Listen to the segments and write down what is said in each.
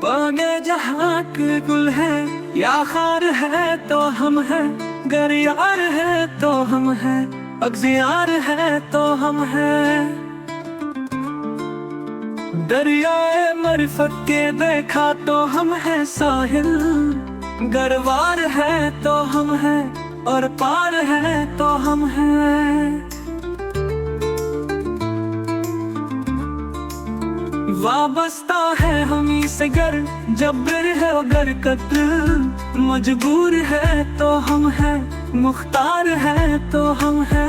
आगे जहाँ के गुल है या खार है तो हम है, गर यार है तो हम है, अगजियार है तो हम है। दरियाए मरफत के देखा तो हम है साहिल, गरवार है तो हम है और पार है तो हम है। वाबस्ता है हमी से गर, जबर है गर कत्ल, मजबूर है तो हम है, मुख्तार है तो हम है।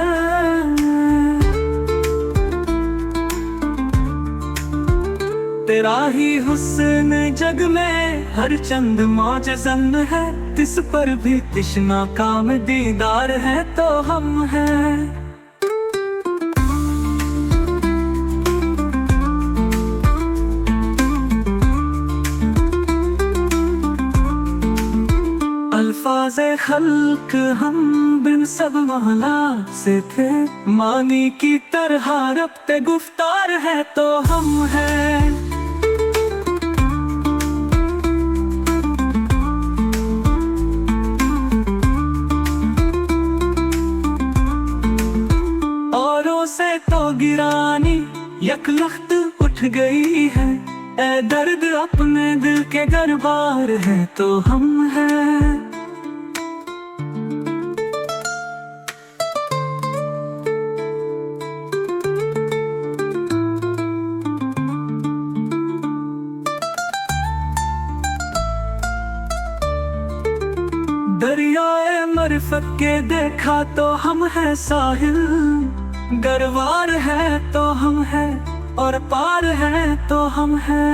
तेरा ही हुस्न जग में हर चंद मौजज़न है, तिस पर भी तिश्ना काम दीदार है तो हम है। अल्फाज़े खल्क हम बिन सब महला से थे, मानी की तरह रब्ते गुफ्तार है तो हम है। औरों से तो गिरानी यकलख्त उठ गई है, ए दर्द अपने दिल के गरबार है तो हम है। दरियाए मरफत के देखा तो हम है साहिल, गरवार है तो हम है और पार है तो हम है।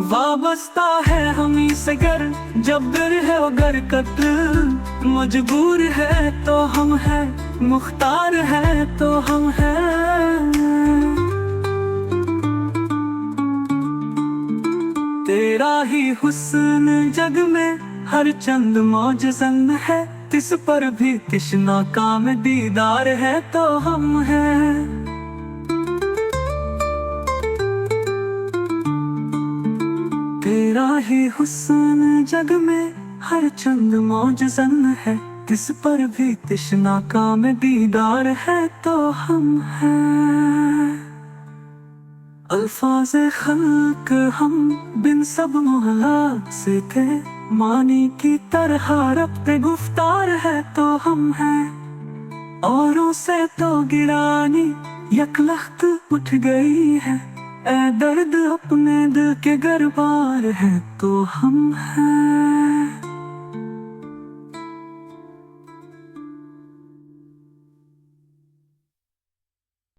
वाबस्ता है हमी से गर, जबर है गर कत्ल, मजबूर है तो हम है, मुख्तार है तो हम है। तेरा ही हुस्न जग में हर चंद मौजज़न है, तिस पर भी तिश्ना काम दीदार है तो हम है। तेरा ही हुस्न जग में हर चंद मौजज़न है, तिस पर भी तिश्ना काम दीदार है तो हम है। अल्फाज़े खल्क हम बिन सब मोहला से थे, मानी की तरह रब्ते गुफ्तार है तो हम है। औरों से तो गिरानी यकलख्त उठ गई है, ए दर्द अपने दिल के गरबार है तो हम है।